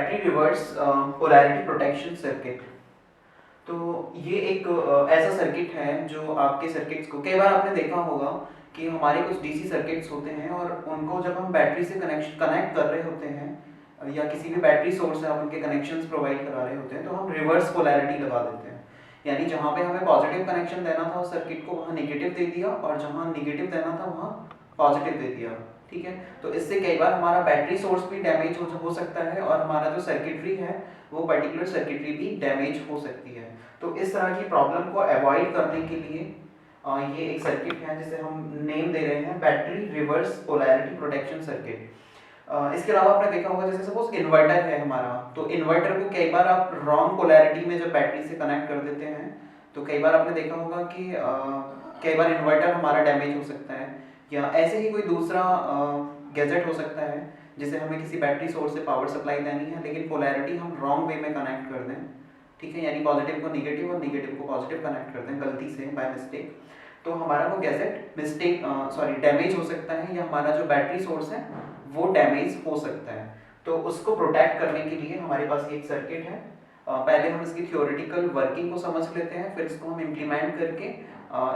Battery reverse polarity protection circuit. तो ये एक ऐसा सर्किट है जो आपके सर्किट्स को, कई बार आपने देखा होगा कि हमारे कुछ डीसी सर्किट्स होते हैं और उनको जब हम बैटरी से कनेक्ट कर रहे होते हैं या किसी भी बैटरी सोर्स से आप उनके कनेक्शंस प्रोवाइड करा रहे होते हैं तो हम रिवर्स पोलैरिटी लगा देते हैं। यानी जहाँ पे हमें पॉजिटिव कनेक्शन देना था उस सर्किट को वहाँ नेगेटिव दे दिया और जहाँ नेगेटिव देना था वहाँ पॉजिटिव दे दिया। ठीक है, तो इससे कई बार हमारा बैटरी सोर्स भी डैमेज हो सकता है और हमारा जो सर्किटरी है वो पर्टिकुलर सर्किटरी भी डैमेज हो सकती है। तो इस तरह की प्रॉब्लम को अवॉइड करने के लिए ये एक सर्किट है जिसे हम नेम दे रहे हैं battery reverse polarity protection circuit. इसके अलावा आपने देखा होगा जैसे सपोज इन्वर्टर है हमारा, तो इन्वर्टर को कई बार आप रॉन्ग पोलैरिटी में जब बैटरी से कनेक्ट कर देते हैं तो कई बार आपने देखा होगा कि कई बार इन्वर्टर हमारा डैमेज हो सकता है या ऐसे ही कोई दूसरा गैजेट हो सकता है जिसे हमें किसी बैटरी सोर्स से पावर सप्लाई देनी है लेकिन पोलैरिटी हम रॉन्ग वे में कनेक्ट कर दें। ठीक है, यानी पॉजिटिव को नेगेटिव और नेगेटिव को पॉजिटिव कनेक्ट कर दें गलती से बाय मिस्टेक, तो हमारा वो गैजेट डैमेज हो सकता है या हमारा जो बैटरी सोर्स है वो डैमेज हो सकता है। तो उसको प्रोटेक्ट करने के लिए हमारे पास एक सर्किट है। पहले हम इसकी थ्योरेटिकल वर्किंग को समझ लेते हैं, फिर इसको हम इम्प्लीमेंट करके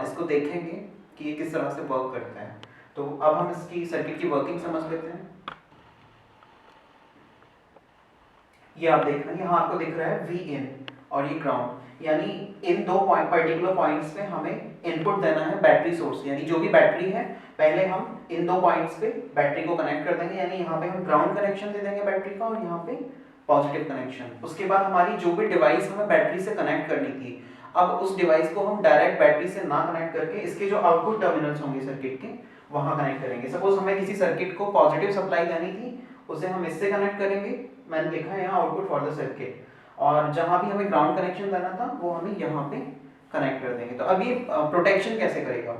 इसको देखेंगे कि ये किस तरह से वर्क करता है। तो अब हम इसकी सर्किट की वर्किंग समझ लेते हैं। ये आप देख रहे हैं, यहाँ आपको दिख रहा है वी इन और ये ग्राउंड, यानी इन दो पर्टिकुलर पॉइंट्स पे हमें इनपुट देना है बैटरी सोर्स, यानी जो भी बैटरी है पहले हम इन दो पॉइंट्स पे बैटरी को कनेक्ट कर देंगे, यानी यहाँ पे हम ग्राउंड कनेक्शन दे देंगे बैटरी का और यहाँ पे पॉजिटिव कनेक्शन। उसके बाद हमारी जो भी डिवाइस हमें बैटरी से कनेक्ट करनी थी, अब उस डिवाइस को हम डायरेक्ट बैटरी से ना कनेक्ट करके इसके जो आउटपुट टर्मिनल्स होंगे सर्किट के वहां कनेक्ट करेंगे। सपोज हमें किसी सर्किट को पॉजिटिव सप्लाई देनी थी, उसे हम इससे कनेक्ट करेंगे, मैंने लिखा है यहाँ आउटपुट फॉर द सर्किट, और जहां भी हमें ग्राउंड कनेक्शन देना था वो हमें यहाँ पे कनेक्ट कर देंगे। तो अब ये प्रोटेक्शन कैसे करेगा?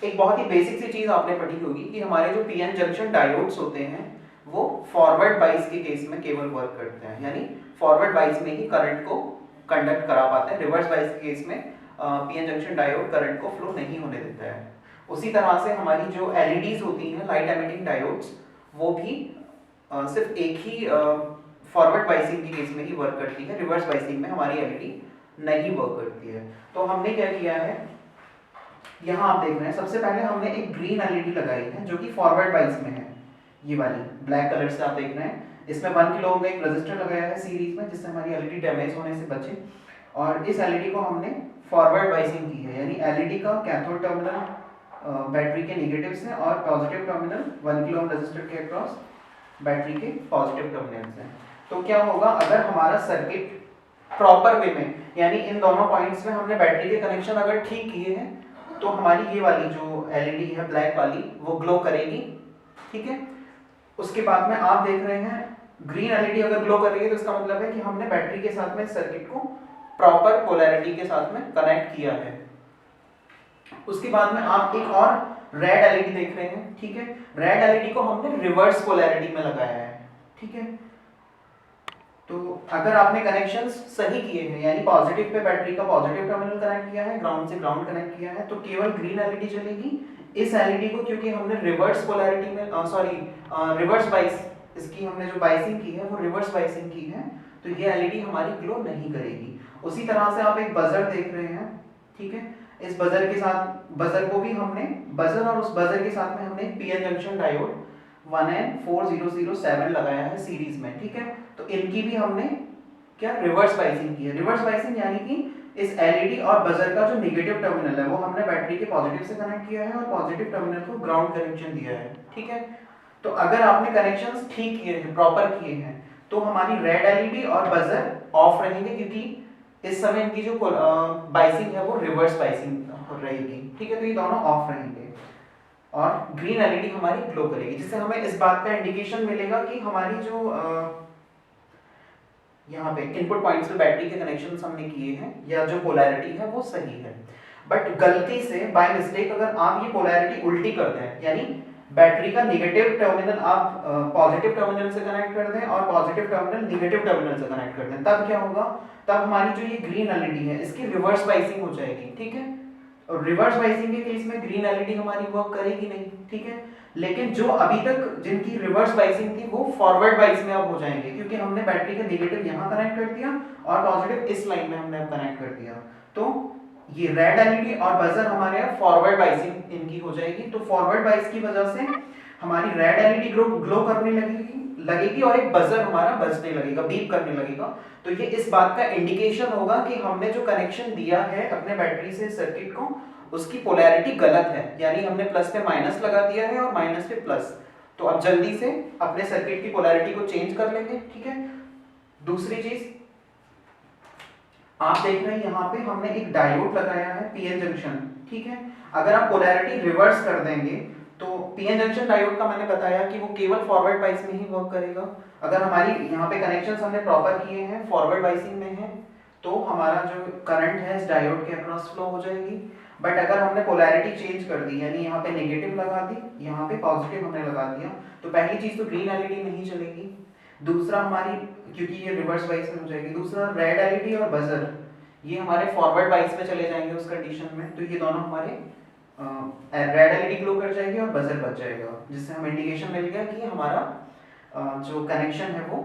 एक बहुत ही बेसिक सी चीज आपने पढ़ी होगी कि हमारे जो पीएन जंक्शन डायोड्स होते हैं वो फॉरवर्ड बाइस के केस में केवल वर्क करते हैं, यानी फॉरवर्ड बाइस में ही करंट को कंडक्ट करा पाते हैं। रिवर्स बाइस के केस में पीएन जंक्शन डायोड करंट को फ्लो नहीं होने देता है। उसी तरह से हमारी जो एलईडीज होती हैं, लाइट एमिटिंग डायोड्स, वो भी सिर्फ एक ही फॉरवर्ड बाइसिंग के केस में ही वर्क करती है, रिवर्स बाइसिंग में हमारी एलईडी नहीं वर्क करती है। तो हमने क्या किया है, यहाँ आप देख रहे हैं सबसे पहले हमने एक ग्रीन एलईडी लगाई है जो कि फॉरवर्ड बाइस में है, ये वाली ब्लैक कलर से आप देख रहे हैं। इसमें 1 किलो ओम का एक रेजिस्टर लगाया है सीरीज में जिससे हमारी एलईडी डैमेज होने से बचे, और इस एलईडी को हमने फॉरवर्ड बाइसिंग की है, यानी एलईडी का कैथोड टर्मिनल बैटरी के नेगेटिव से और positive terminal 1 kilo ohm resistor के अक्रॉस बैटरी के पॉजिटिव टर्मिनल से। तो क्या होगा, अगर हमारा सर्किट प्रॉपर वे में, यानी इन दोनों पॉइंट्स में हमने बैटरी के कनेक्शन अगर ठीक किए हैं तो हमारी ये वाली जो एलईडी है ब्लैक वाली वो ग्लो करेगी। ठीक है, उसके बाद में आप देख रहे हैं ग्रीन एलईडी अगर ग्लो कर रही है तो इसका मतलब है कि हमने बैटरी के साथ में सर्किट को प्रॉपर पोलैरिटी के साथ में कनेक्ट किया है। उसके बाद में आप एक और रेड एलईडी देख रहे हैं। ठीक है, रेड एलईडी को हमने रिवर्स पोलैरिटी में लगाया है। ठीक है, तो अगर आपने कनेक्शंस सही किए हैं, यानी पॉजिटिव पे बैटरी का पॉजिटिव टर्मिनल कनेक्ट किया है, ग्राउंड से ग्राउंड कनेक्ट किया है, तो केवल ग्रीन एलईडी चलेगी। इस एलईडी को क्योंकि हमने रिवर्स पोलैरिटी में रिवर्स बाइस, इसकी हमने जो बाइसिंग की है वो रिवर्स बाइसिंग की है, तो ये एलईडी हमारी ग्लो नहीं करेगी। उसी तरह से आप एक बजर देख रहे हैं। ठीक है, इस बजर के साथ, बजर को भी हमने, बजर और उस बजर के साथ में हमने एक पीएन जंक्शन डायोड 1N4007 लगाया है सीरीज में। ठीक है, तो इनकी भी हमने क्या रिवर्स बाइसिंग की है। रिवर्स बाइसिंग यानी कि इस एलईडी और बजर का जो नेगेटिव टर्मिनल है वो हमने बैटरी के पॉजिटिव से कनेक्ट किया है और पॉजिटिव टर्मिनल को ग्राउंड कनेक्शन दिया है। ठीक है, तो अगर आपने कनेक्शंस ठीक किए हैं, प्रॉपर किए हैं, तो हमारी रेड एलईडी और बजर ऑफ रहेंगे क्योंकि इस समय इनकी जो बाइसिंग है वो रिवर्स बाइसिंग रहेगी। ठीक है, तो ये दोनों ऑफ रहेंगे और ग्रीन एलईडी हमारी ग्लो करेगी, जिससे हमें इस बात का इंडिकेशन मिलेगा कि हमारी जो यहाँ पे इनपुट पॉइंट्स पे बैटरी के कनेक्शंस हमने किए हैं या जो पोलैरिटी है वो सही है। बट गलती से बाय मिस्टेक अगर आप ये पोलैरिटी उल्टी कर दें, यानी बैटरी का नेगेटिव टर्मिनल आप पॉजिटिव टर्मिनल से कनेक्ट कर दें और पॉजिटिव टर्मिनल नेगेटिव टर्मिनल से कनेक्ट कर दें, तब क्या होगा, तब हमारी जो ये ग्रीन एलईडी है इसकी रिवर्स बाइसिंग हो जाएगी। ठीक है, और रिवर्स बाइसिंग के केस में ग्रीन एलईडी हमारी वर्क करेगी नहीं, ठीक है। लेकिन जो अभी तक जिनकी रिवर्स बाइसिंग थी वो फॉरवर्ड बाइस में अब हो जाएंगे, क्योंकि हमने बैटरी का नेगेटिव यहाँ कनेक्ट कर दिया और पॉजिटिव इस लाइन में हमने अब कनेक्ट कर दिया। तो ये रेड एलईडी और बजर हमारे यहाँ फॉरवर्ड बाइसिंग इनकी हो जाएगी। तो फॉरवर्ड बाइस की वजह से हमारी रेड एलईडी ग्लो करने लगेगी और एक बजर हमारा बजने लगेगा, बीप करने लगेगा। तो ये इस बात का इंडिकेशन होगा कि हमने जो कनेक्शन दिया है अपने बैटरी से सर्किट को, उसकी पोलैरिटी गलत है, यानी हमने प्लस पे माइनस लगा दिया है और माइनस पे प्लस। तो अब जल्दी से अपने सर्किट की पोलैरिटी को चेंज कर लेंगे, ठीक है। दूसरी चीज आप देख रहे हैं यहाँ पे हमने एक डायोड लगाया है पीएन जंक्शन, ठीक है। अगर आप पोलैरिटी रिवर्स कर देंगे तो पीएन जंक्शन डायोड का मैंने बताया कि वो केवल फॉरवर्ड बाइस में ही वर्क करेगा। अगर हमारी यहाँ पे कनेक्शंस हमने प्रॉपर किए हैं, फॉरवर्ड बाइसिंग में है, तो हमारा जो करंट है इस डायोड के अक्रॉस फ्लो हो जाएगी। बट अगर हमने पोलैरिटी चेंज कर दी, यानी यहाँ पे नेगेटिव लगा दी, यहाँ पे पॉजिटिव हमने लगा दिया, तो पहली चीज तो ग्रीन एलईडी नहीं चलेगी। दूसरा हमारी, क्योंकि ये रिवर्स बाइस में हो जाएगी, दूसरा रेड एलईडी और बजर ये हमारे फॉरवर्ड बाइस में चले जाएंगे उस कंडीशन में। तो ये दोनों हमारे रेड एलईडी ग्लो कर जाएगी और बजर बच जाएगा, जिससे हमें इंडिकेशन मिल गया कि हमारा जो कनेक्शन है वो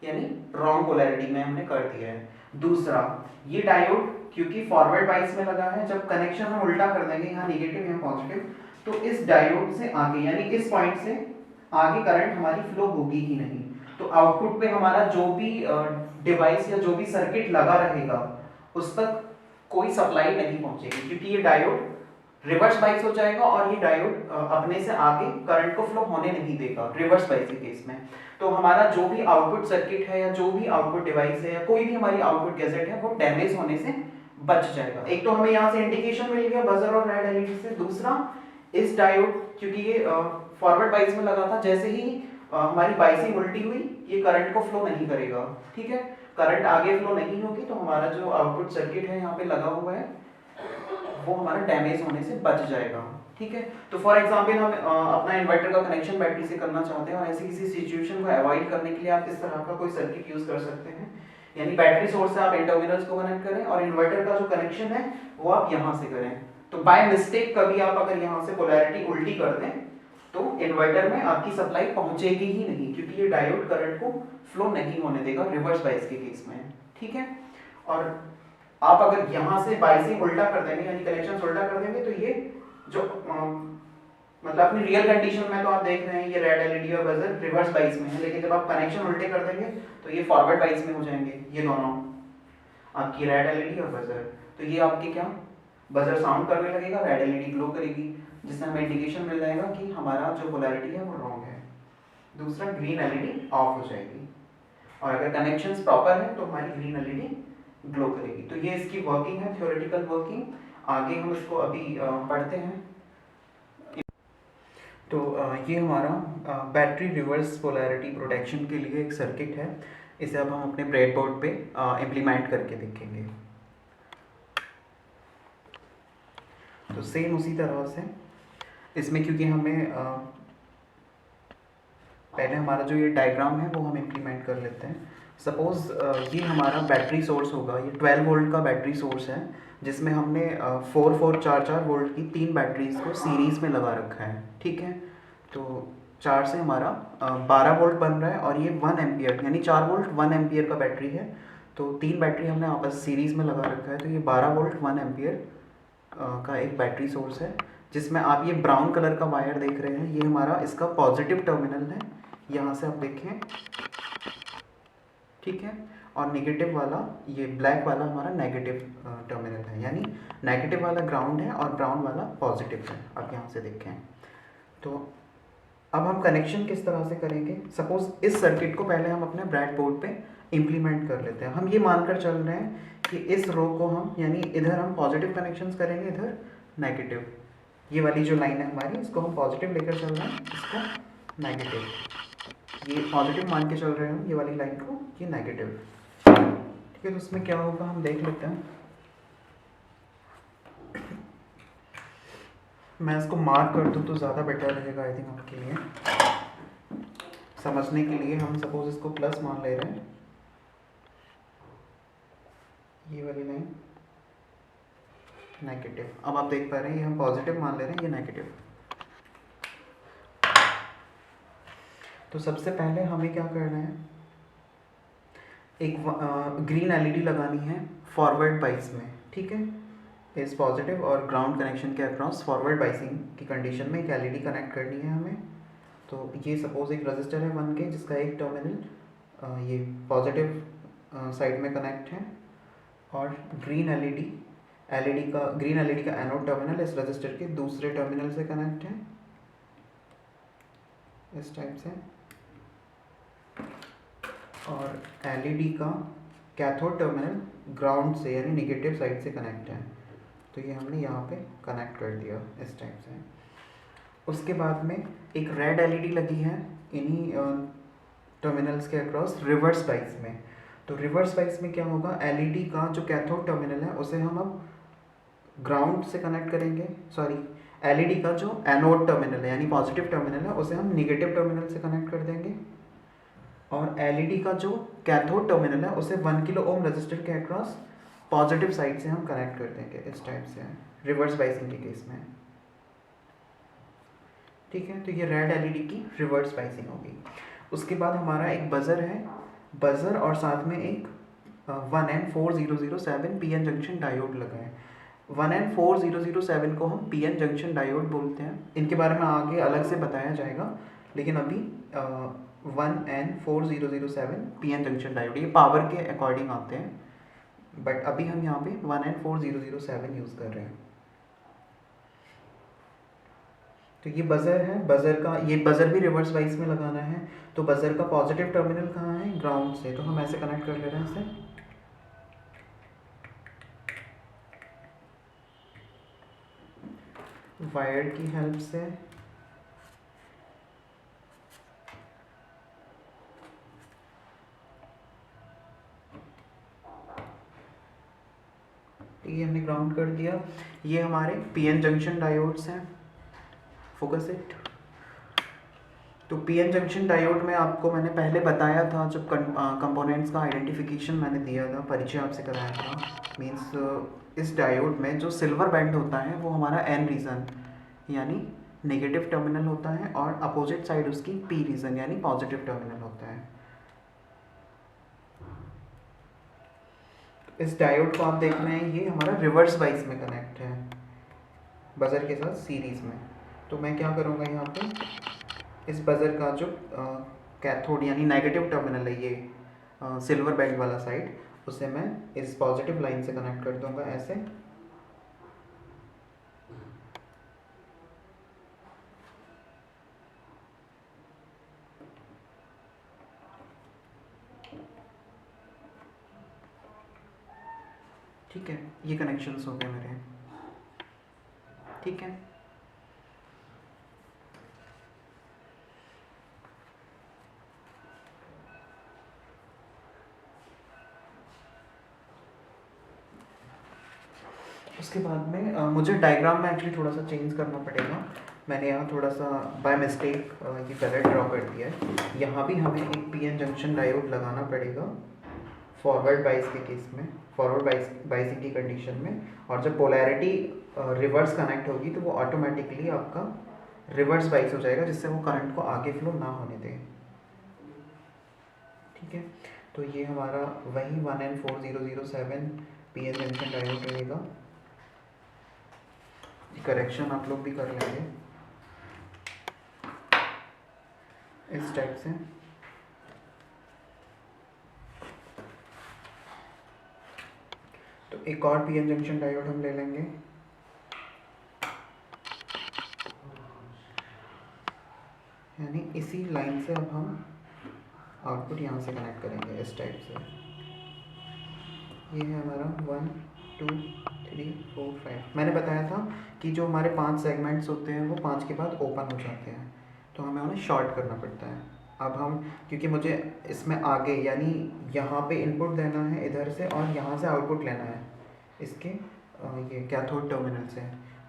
यानी रॉन्ग पोलैरिटी में हमने कर दिया है। दूसरा, ये डायोड क्योंकि फॉरवर्ड बाइस में लगा है, जब कनेक्शन हम उल्टा कर देंगे, यहाँ नेगेटिव यहाँ पॉजिटिव, तो इस डायोड से आगे यानी इस पॉइंट से आगे करंट हमारी फ्लो होगी ही नहीं। तो आउटपुट पे हमारा जो भी डिवाइस या जो भी सर्किट लगा रहेगा उस तक कोई सप्लाई नहीं पहुंचेगी, क्योंकि ये डायोड रिवर्स बाइस हो जाएगा और ये डायोड अपने से आगे करंट को फ्लो होने नहीं देगा रिवर्स बाइस के केस में। तो हमारा जो भी आउटपुट सर्किट है या जो भी आउटपुट डिवाइस है या कोई भी हमारी आउटपुट गैजेट है वो डैमेज होने से बच जाएगा। एक तो हमें यहाँ से इंडिकेशन मिल गया बजर और रेड एलईडी से। दूसरा, इस डायोड क्योंकि ये फॉरवर्ड बाइस में लगा था, जैसे ही हमारी बाइसिंग उल्टी हुई ये करंट को फ्लो नहीं करेगा, ठीक है। करंट आगे फ्लो नहीं होगी तो हमारा जो आउटपुट सर्किट है यहाँ पे लगा हुआ है वो हमारा डैमेज होने से बच जाएगा, ठीक है। तो फॉर एग्जांपल हम अपना इन्वर्टर का कनेक्शन बैटरी से करना चाहते हैं और ऐसी किसी सिचुएशन को अवॉइड करने के लिए आप इस तरह का कोई सर्किट यूज कर सकते हैं, यानी बैटरी सोर्स से आप इन टर्मिनल्स को कनेक्ट करें और इन्वर्टर का जो कनेक्शन है वो आप यहाँ से करें। तो बाय मिस्टेक कभी आप अगर यहाँ से पोलैरिटी उल्टी कर दें तो इन्वर्टर में आपकी सप्लाई पहुंचेगी ही नहीं, क्योंकि ये डायोड करंट को फ्लो नहीं होने देगा रिवर्स बाइस के केस में, ठीक है। और आप अगर यहाँ से बाइसिंग उल्टा कर देंगे यानी कनेक्शन उल्टा कर देंगे तो ये जो मतलब अपनी रियल कंडीशन में तो आप देख रहे हैं ये रेड एलईडी और बजर रिवर्स बाइस में है, लेकिन जब आप कनेक्शन उल्टे कर देंगे तो ये फॉरवर्ड बाइस में हो जाएंगे, ये दोनों आपकी रेड एलईडी और बजर। तो ये आपके क्या बजर साउंड करने लगेगा, रेड एलईडी ग्लो करेगी, जिससे हमें इंडिकेशन मिल जाएगा कि हमारा जो पोलैरिटी है वो रॉन्ग है। दूसरा, ग्रीन एलईडी ऑफ हो जाएगी और अगर कनेक्शंस प्रॉपर है तो हमारी ग्रीन एलईडी ग्लो करेगी। तो ये इसकी वर्किंग है, थ्योरेटिकल वर्किंग। आगे हम इसको अभी पढ़ते हैं। तो ये हमारा बैटरी रिवर्स पोलैरिटी प्रोटेक्शन के लिए एक सर्किट है। इसे अब हम अपने ब्रेडबोर्ड पे इम्प्लीमेंट करके देखेंगे। तो सेम उसी तरह से इसमें क्योंकि हमें पहले हमारा जो ये डायग्राम है वो हम इम्प्लीमेंट कर लेते हैं। सपोज़ ये हमारा बैटरी सोर्स होगा, ये 12 वोल्ट का बैटरी सोर्स है जिसमें हमने 4-4-4-4 वोल्ट की 3 बैटरीज को सीरीज़ में लगा रखा है, ठीक है। तो 4 से हमारा 12 वोल्ट बन रहा है और ये 1 एम्पियर यानी 4 वोल्ट 1 एम्पियर का बैटरी है। तो 3 बैटरी हमने आपस सीरीज़ में लगा रखा है, तो ये 12 वोल्ट 1 एम्पियर का एक बैटरी सोर्स है, जिसमें आप ये ब्राउन कलर का वायर देख रहे हैं, ये हमारा इसका पॉजिटिव टर्मिनल है, यहाँ से आप देखें, ठीक है। और नेगेटिव वाला ये ब्लैक वाला हमारा नेगेटिव टर्मिनल है, यानी नेगेटिव वाला ग्राउंड है और ब्राउन वाला पॉजिटिव है, आप यहाँ से देखें। तो अब हम कनेक्शन किस तरह से करेंगे। सपोज इस सर्किट को पहले हम अपने ब्रेडबोर्ड पे इम्प्लीमेंट कर लेते हैं। हम ये मानकर चल रहे हैं कि इस रो को हम यानी इधर हम पॉजिटिव कनेक्शंस करेंगे, इधर नेगेटिव। ये वाली जो लाइन है हमारी, इसको हम पॉजिटिव लेकर चल रहे हैं, इसको नेगेटिव। ये पॉजिटिव मान के चल रहे हैं ये वाली लाइन को, ये नेगेटिव, ठीक है। तो उसमें क्या होगा हम देख लेते हैं। मैं इसको मार्क कर दूँ तो ज़्यादा बेटर रहेगा आई थिंक आपके लिए समझने के लिए। हम सपोज इसको प्लस मान ले रहे हैं, ये वाली लाइन नेगेटिव। अब आप देख पा रहे हैं ये हम पॉजिटिव मान ले रहे हैं, ये नेगेटिव। तो सबसे पहले हमें क्या करना है, एक ग्रीन एलईडी लगानी है फॉरवर्ड बाइस में, ठीक है। इस पॉजिटिव और ग्राउंड कनेक्शन के अक्रॉस फॉरवर्ड बाइसिंग की कंडीशन में एक एलईडी कनेक्ट करनी है हमें। तो ये सपोज एक रजिस्टर है 1K जिसका एक टर्मिनल ये पॉजिटिव साइड में कनेक्ट है, और ग्रीन एलईडी का एनोड टर्मिनल इस रजिस्टर के दूसरे टर्मिनल से कनेक्ट है इस टाइप से, और एलईडी का कैथोड टर्मिनल ग्राउंड से यानी निगेटिव साइड से कनेक्ट है। तो ये हमने यहाँ पे कनेक्ट कर दिया इस टाइप से। उसके बाद में एक रेड एलईडी लगी है इन्हीं टर्मिनल्स के अक्रॉस रिवर्स बाइस में। तो रिवर्स बाइस में क्या होगा, एलईडी का जो कैथोड टर्मिनल है उसे हम अब ग्राउंड से कनेक्ट करेंगे, एलईडी का जो एनोड टर्मिनल है यानी पॉजिटिव टर्मिनल है उसे हम निगेटिव टर्मिनल से कनेक्ट कर देंगे, और एलईडी का जो कैथोड टर्मिनल है उसे 1 किलो ओम रजिस्टर के अक्रॉस पॉजिटिव साइड से हम कनेक्ट कर देंगे इस टाइप से, रिवर्स बाइसिंग के केस में, ठीक है। तो ये रेड एलईडी की रिवर्स बाइसिंग होगी। उसके बाद हमारा एक बजर है, बजर और साथ में एक 1N4007 पीएन जंक्शन डायोड लगा है। 1N4007 को हम पीएन जंक्शन डायोड बोलते हैं, इनके बारे में आगे अलग से बताया जाएगा, लेकिन अभी 1N4007 पीएन जंक्शन डायोड ये पावर के अकॉर्डिंग आते हैं, बट अभी हम यहाँ पे 1N4007 यूज़ कर रहे हैं। तो ये बजर है, ये बजर भी रिवर्स वाइज में लगाना है। तो बजर का पॉजिटिव टर्मिनल कहाँ है, ग्राउंड से, तो हम ऐसे कनेक्ट कर ले रहे हैं इसे, वायर की हेल्प से। ये हमने ग्राउंड कर दिया। ये हमारे पीएन जंक्शन डायोड्स हैं, फोकस इट। तो पीएन जंक्शन डायोड में आपको मैंने पहले बताया था, जब कंपोनेंट्स का आइडेंटिफिकेशन मैंने दिया था, परिचय आपसे कराया था, मींस इस डायोड में जो सिल्वर बैंड होता है वो हमारा एन रीजन यानी नेगेटिव टर्मिनल होता है, और अपोजिट साइड उसकी पी रीजन यानी पॉजिटिव टर्मिनल होता है। इस डायोड को आप देख रहे हैं, ये हमारा रिवर्स वाइज में कनेक्ट है बजर के साथ सीरीज में। तो मैं क्या करूँगा, यहाँ पे इस बजर का जो कैथोड यानी नेगेटिव टर्मिनल है, ये सिल्वर बैंड वाला साइड, उसे मैं इस पॉजिटिव लाइन से कनेक्ट कर दूंगा ऐसे, ठीक है। ये कनेक्शंस हो गए मेरे, ठीक है। उसके बाद में मुझे डायग्राम में एक्चुअली थोड़ा सा चेंज करना पड़ेगा। मैंने यहाँ थोड़ा सा बाय मिस्टेक ये कलर ड्रॉ कर दिया है। यहाँ भी हमें एक पीएन जंक्शन डायोड लगाना पड़ेगा फॉरवर्ड बाइस के केस में, फॉरवर्ड बाइसिंग की कंडीशन में, और जब पोलैरिटी रिवर्स कनेक्ट होगी तो वो ऑटोमेटिकली आपका रिवर्स बाइस हो जाएगा, जिससे वो करंट को आगे फ्लो ना होने दें, ठीक है। तो ये हमारा वही 1N4007 पीएन जंक्शन डायोड रहेगा। करेक्शन आप लोग भी कर लेंगे इस टाइप से। तो एक और पीएन जंक्शन डायोड हम ले लेंगे, यानी इसी लाइन से अब हम आउटपुट यहाँ से कनेक्ट करेंगे इस टाइप से। ये है हमारा 1 2 3 4 5। मैंने बताया था कि जो हमारे 5 सेगमेंट्स होते हैं वो 5 के बाद ओपन हो जाते हैं, तो हमें उन्हें शॉर्ट करना पड़ता है। अब हम, क्योंकि मुझे इसमें आगे यानी यहाँ पे इनपुट देना है इधर से, और यहाँ से आउटपुट लेना है इसके ये कैथोड टर्मिनल से,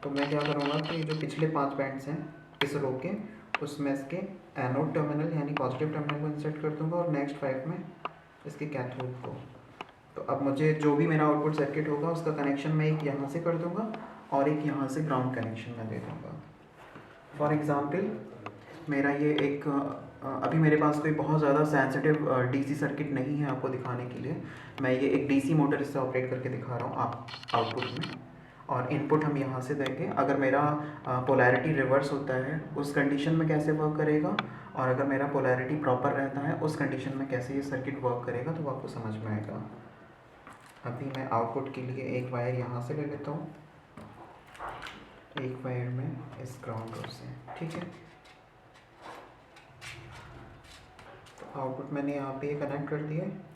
तो मैं क्या करूँगा कि जो पिछले 5 बैंड्स हैं इस रो के, उसमें इसके एनोड टर्मिनल यानी पॉजिटिव टर्मिनल को इंसर्ट कर दूँगा, और नेक्स्ट 5 में इसके कैथोड को। तो अब मुझे जो भी मेरा आउटपुट सर्किट होगा उसका कनेक्शन मैं एक यहाँ से कर दूँगा और एक यहाँ से ग्राउंड कनेक्शन मैं दे दूँगा। फॉर एग्ज़ाम्पल मेरा ये एक अभी मेरे पास कोई बहुत ज़्यादा सेंसिटिव डीसी सर्किट नहीं है आपको दिखाने के लिए। मैं ये एक डीसी मोटर इससे ऑपरेट करके दिखा रहा हूँ आप आउटपुट में, और इनपुट हम यहाँ से देंगे। अगर मेरा पोलैरिटी रिवर्स होता है उस कंडीशन में कैसे वर्क करेगा, और अगर मेरा पोलैरिटी प्रॉपर रहता है उस कंडीशन में कैसे ये सर्किट वर्क करेगा, तो वो आपको समझ में आएगा। अभी मैं आउटपुट के लिए एक वायर यहाँ से ले लेता हूँ, एक वायर में इस ग्राउंड रोड से, ठीक है। तो आउटपुट मैंने यहाँ पे कनेक्ट कर दिया है।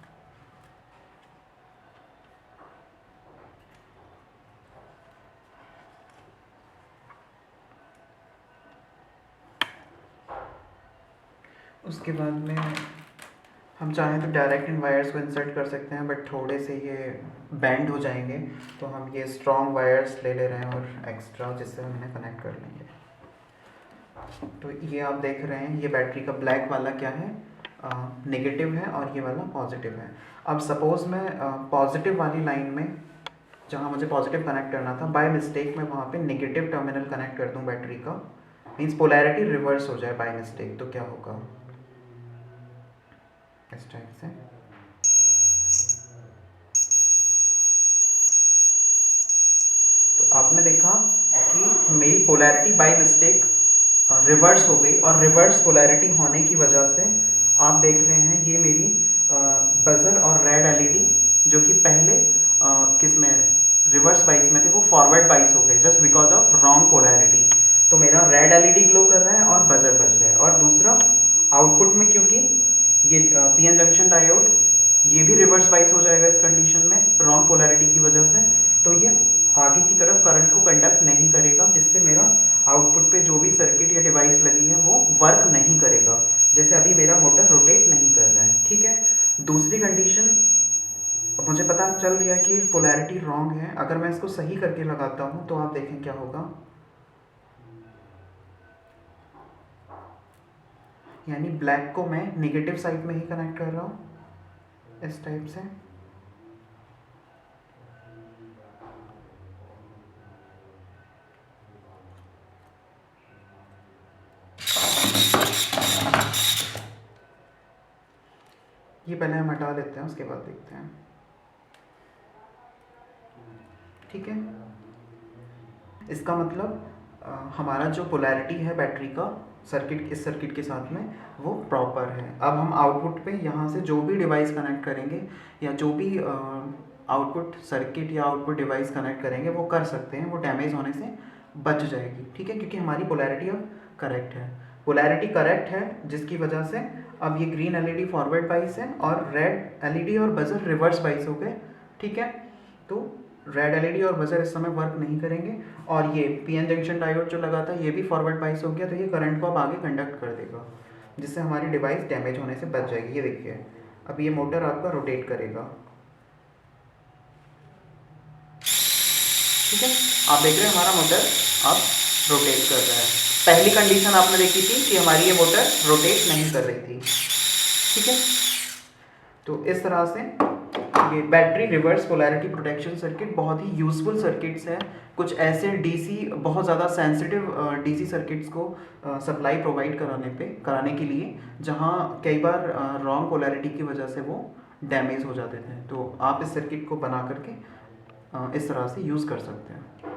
उसके बाद में हम चाहें तो डायरेक्ट इन वायर्स को इंसर्ट कर सकते हैं, बट थोड़े से ये बैंड हो जाएंगे, तो हम ये स्ट्रॉन्ग वायर्स ले रहे हैं और एक्स्ट्रा, जिससे हम इन्हें कनेक्ट कर लेंगे। तो ये आप देख रहे हैं ये बैटरी का ब्लैक वाला क्या है, नेगेटिव है, और ये वाला पॉजिटिव है। अब सपोज़ मैं पॉजिटिव वाली लाइन में जहाँ मुझे पॉजिटिव कनेक्ट करना था, बाय मिस्टेक मैं वहाँ पे नेगेटिव टर्मिनल कनेक्ट कर दूँ बैटरी का, मीन्स पोलैरिटी रिवर्स हो जाए बाय मिस्टेक, तो क्या होगा इस टाइप से। तो आपने देखा कि मेरी पोलैरिटी बाय मिस्टेक रिवर्स हो गई, और रिवर्स पोलैरिटी होने की वजह से आप देख रहे हैं ये मेरी बजर और रेड एलईडी जो कि पहले किस में रिवर्स बाइस में थे, वो फॉरवर्ड बाइस हो गए just because of wrong polarity. तो मेरा रेड एलईडी ग्लो कर रहा है और बजर बज रहा है। और दूसरा आउटपुट में क्योंकि ये पीएन जंक्शन डायोड ये भी रिवर्स बाइस हो जाएगा इस कंडीशन में रॉन्ग पोलैरिटी की वजह से, तो ये आगे की तरफ करंट को कंडक्ट नहीं करेगा, जिससे मेरा आउटपुट पे जो भी सर्किट या डिवाइस लगी है वो वर्क नहीं करेगा। जैसे अभी मेरा मोटर रोटेट नहीं कर रहा है, ठीक है। दूसरी कंडीशन, मुझे पता चल गया कि पोलैरिटी रॉन्ग है, अगर मैं इसको सही करके लगाता हूँ तो आप देखें क्या होगा। यानी ब्लैक को मैं नेगेटिव साइड में ही कनेक्ट कर रहा हूँ इस टाइप से। ये पहले हम हटा देते हैं, उसके बाद देखते हैं, ठीक है। इसका मतलब हमारा जो पोलैरिटी है बैटरी का सर्किट इस सर्किट के साथ में वो प्रॉपर है। अब हम आउटपुट पे यहाँ से जो भी डिवाइस कनेक्ट करेंगे या जो भी आउटपुट सर्किट या आउटपुट डिवाइस कनेक्ट करेंगे वो कर सकते हैं, वो डैमेज होने से बच जाएगी, ठीक है, क्योंकि हमारी पोलैरिटी अब करेक्ट है। पोलैरिटी करेक्ट है जिसकी वजह से अब ये ग्रीन एलईडी फॉरवर्ड बाइस है और रेड एलईडी और बजर रिवर्स बाइस हो गए, ठीक है। तो रेड एलईडी और बजर इस समय वर्क नहीं करेंगे, और ये पीएन जंक्शन डायोड जो लगा था ये भी फॉरवर्ड बाइस हो गया, तो ये करंट को अब आगे कंडक्ट कर देगा, जिससे हमारी डिवाइस डैमेज होने से बच जाएगी। ये देखिए अब ये मोटर आपका रोटेट करेगा, ठीक है। आप देख रहे हैं हमारा मोटर अब रोटेट कर रहा है। पहली कंडीशन आपने देखी थी कि हमारी ये मोटर रोटेट नहीं कर रही थी, ठीक है। तो इस तरह से ये battery reverse polarity protection circuit बहुत ही यूज़फुल सर्किट्स हैं। कुछ ऐसे डीसी बहुत ज़्यादा सेंसिटिव डीसी सर्किट्स को सप्लाई प्रोवाइड कराने के लिए जहां कई बार रॉन्ग पोलैरिटी की वजह से वो डैमेज हो जाते थे। तो आप इस सर्किट को बना करके इस तरह से यूज़ कर सकते हैं।